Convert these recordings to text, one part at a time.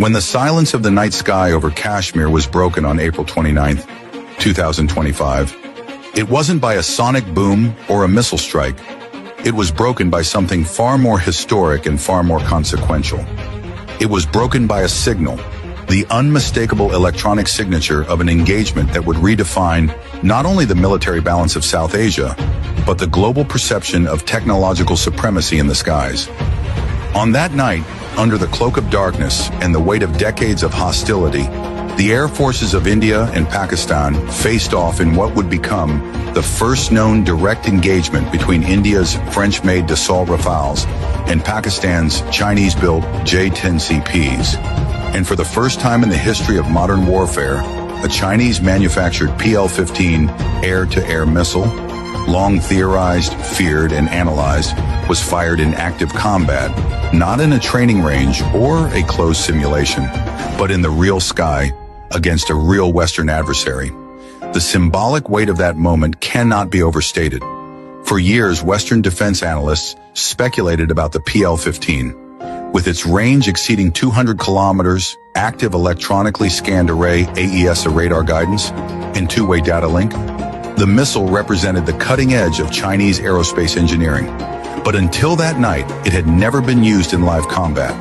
When the silence of the night sky over Kashmir was broken on April 29, 2025, it wasn't by a sonic boom or a missile strike. It was broken by something far more historic and far more consequential. It was broken by a signal, the unmistakable electronic signature of an engagement that would redefine not only the military balance of South Asia, but the global perception of technological supremacy in the skies. On that night, under the cloak of darkness and the weight of decades of hostility, the air forces of India and Pakistan faced off in what would become the first known direct engagement between India's French-made Dassault Rafales and Pakistan's Chinese-built J-10CPs. And for the first time in the history of modern warfare, a Chinese-manufactured PL-15 air-to-air missile, long theorized, feared, and analyzed, was fired in active combat, not in a training range or a closed simulation, but in the real sky against a real Western adversary. The symbolic weight of that moment cannot be overstated. For years, Western defense analysts speculated about the PL-15. With its range exceeding 200 kilometers, active electronically scanned array AESA radar guidance, and two-way data link, the missile represented the cutting edge of Chinese aerospace engineering. But until that night, it had never been used in live combat.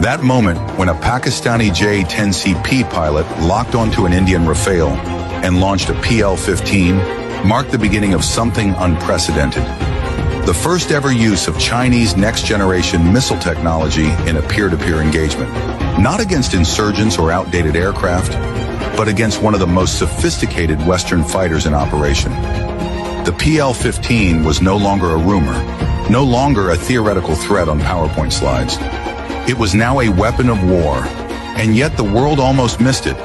That moment, when a Pakistani J-10CP pilot locked onto an Indian Rafale and launched a PL-15, marked the beginning of something unprecedented. The first ever use of Chinese next-generation missile technology in a peer-to-peer engagement. Not against insurgents or outdated aircraft, but against one of the most sophisticated Western fighters in operation. The PL-15 was no longer a rumor, no longer a theoretical threat on PowerPoint slides. It was now a weapon of war, and yet the world almost missed it.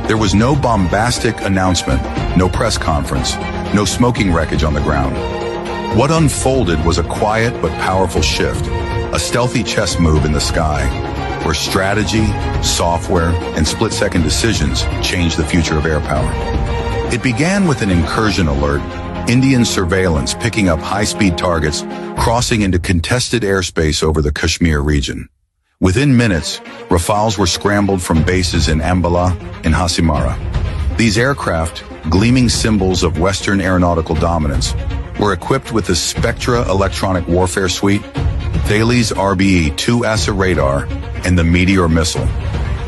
There was no bombastic announcement, no press conference, no smoking wreckage on the ground. What unfolded was a quiet but powerful shift, a stealthy chess move in the sky, where strategy, software, and split-second decisions changed the future of air power. It began with an incursion alert, Indian surveillance picking up high-speed targets crossing into contested airspace over the Kashmir region. Within minutes, Rafales were scrambled from bases in Ambala and Hasimara. These aircraft, gleaming symbols of Western aeronautical dominance, were equipped with the Spectra electronic warfare suite, Thales RBE-2 ASA radar, and the Meteor missile,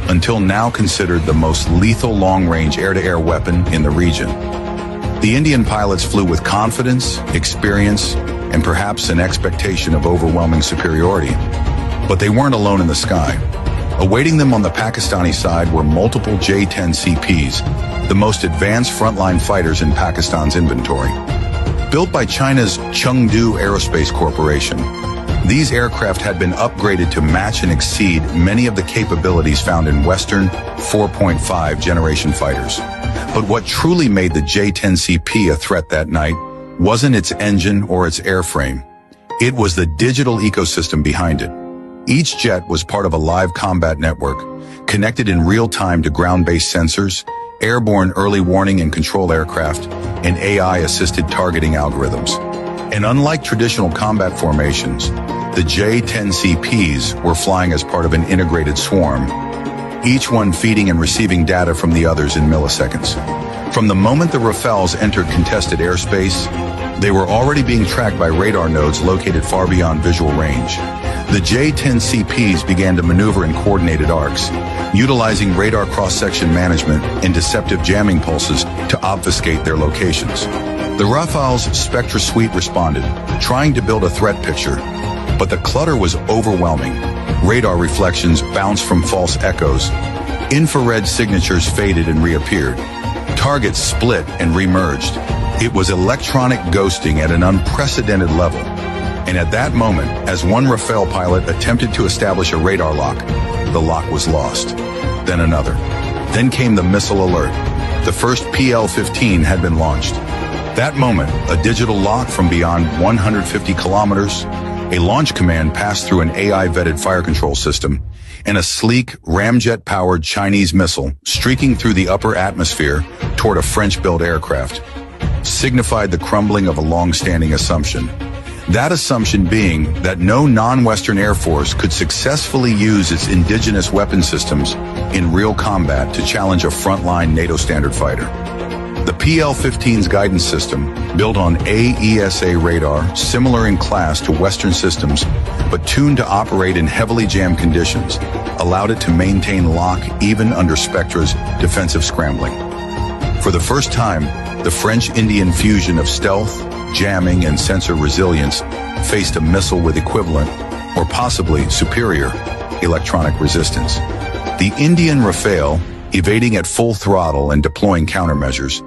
until now considered the most lethal long-range air-to-air weapon in the region. The Indian pilots flew with confidence, experience, and perhaps an expectation of overwhelming superiority. But they weren't alone in the sky. Awaiting them on the Pakistani side were multiple J-10CPs, the most advanced frontline fighters in Pakistan's inventory. Built by China's Chengdu Aerospace Corporation, these aircraft had been upgraded to match and exceed many of the capabilities found in Western 4.5 generation fighters. But what truly made the J-10CP a threat that night wasn't its engine or its airframe. It was the digital ecosystem behind it. Each jet was part of a live combat network, connected in real time to ground-based sensors, airborne early warning and control aircraft, and AI-assisted targeting algorithms. And unlike traditional combat formations, the J-10CPs were flying as part of an integrated swarm, each one feeding and receiving data from the others in milliseconds. From the moment the Rafales entered contested airspace, they were already being tracked by radar nodes located far beyond visual range. The J-10CPs began to maneuver in coordinated arcs, utilizing radar cross-section management and deceptive jamming pulses to obfuscate their locations. The Rafale's Spectra suite responded, trying to build a threat picture, but the clutter was overwhelming. Radar reflections bounced from false echoes. Infrared signatures faded and reappeared. Targets split and remerged. It was electronic ghosting at an unprecedented level. And at that moment, as one Rafale pilot attempted to establish a radar lock, the lock was lost. Then another. Then came the missile alert. The first PL-15 had been launched. That moment, a digital lock from beyond 150 kilometers, a launch command passed through an AI-vetted fire control system, and a sleek, ramjet-powered Chinese missile streaking through the upper atmosphere toward a French-built aircraft signified the crumbling of a long-standing assumption. That assumption being that no non-Western Air Force could successfully use its indigenous weapon systems in real combat to challenge a frontline NATO standard fighter. The PL-15's guidance system, built on AESA radar, similar in class to Western systems, but tuned to operate in heavily jammed conditions, allowed it to maintain lock even under Spectra's defensive scrambling. For the first time, the French-Indian fusion of stealth, jamming, and sensor resilience faced a missile with equivalent, or possibly superior, electronic resistance. The Indian Rafale, evading at full throttle and deploying countermeasures,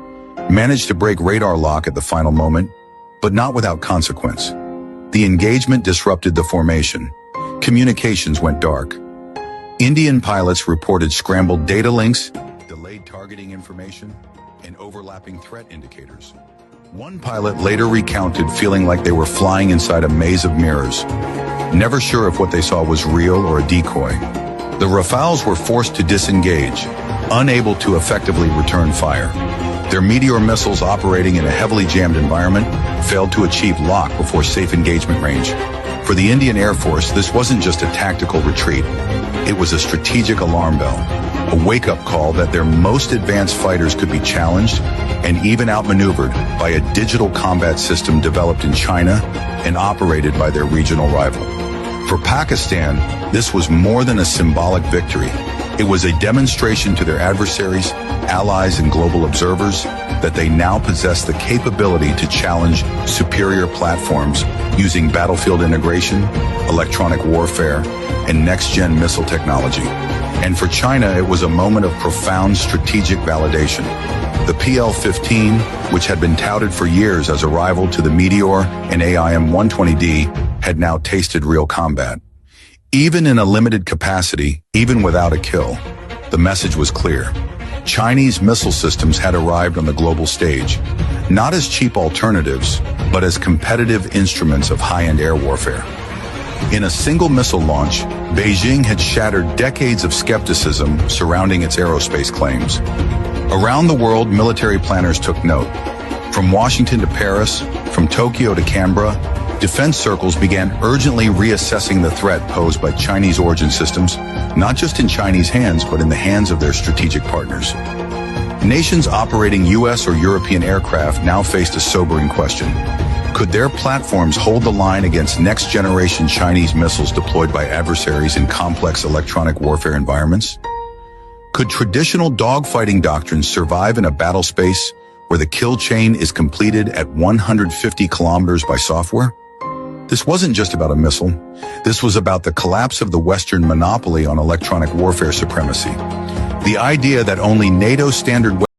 managed to break radar lock at the final moment, but not without consequence. The engagement disrupted the formation. Communications went dark. Indian pilots reported scrambled data links, delayed targeting information, and overlapping threat indicators. One pilot later recounted feeling like they were flying inside a maze of mirrors, never sure if what they saw was real or a decoy. The Rafales were forced to disengage, unable to effectively return fire. Their Meteor missiles operating in a heavily jammed environment failed to achieve lock before safe engagement range. For the Indian Air Force, this wasn't just a tactical retreat. It was a strategic alarm bell, a wake-up call that their most advanced fighters could be challenged and even outmaneuvered by a digital combat system developed in China and operated by their regional rival. For Pakistan, this was more than a symbolic victory. It was a demonstration to their adversaries, allies, and global observers that they now possess the capability to challenge superior platforms using battlefield integration, electronic warfare, and next-gen missile technology. And for China, it was a moment of profound strategic validation. The PL-15, which had been touted for years as a rival to the Meteor and AIM-120D, had now tasted real combat. Even in a limited capacity, even without a kill, the message was clear. Chinese missile systems had arrived on the global stage, not as cheap alternatives, but as competitive instruments of high-end air warfare. In a single missile launch, Beijing had shattered decades of skepticism surrounding its aerospace claims. Around the world, military planners took note. From Washington to Paris, from Tokyo to Canberra, defense circles began urgently reassessing the threat posed by Chinese origin systems, not just in Chinese hands, but in the hands of their strategic partners. Nations operating US or European aircraft now faced a sobering question. Could their platforms hold the line against next-generation Chinese missiles deployed by adversaries in complex electronic warfare environments? Could traditional dogfighting doctrines survive in a battle space where the kill chain is completed at 150 kilometers by software? This wasn't just about a missile. This was about the collapse of the Western monopoly on electronic warfare supremacy. The idea that only NATO standard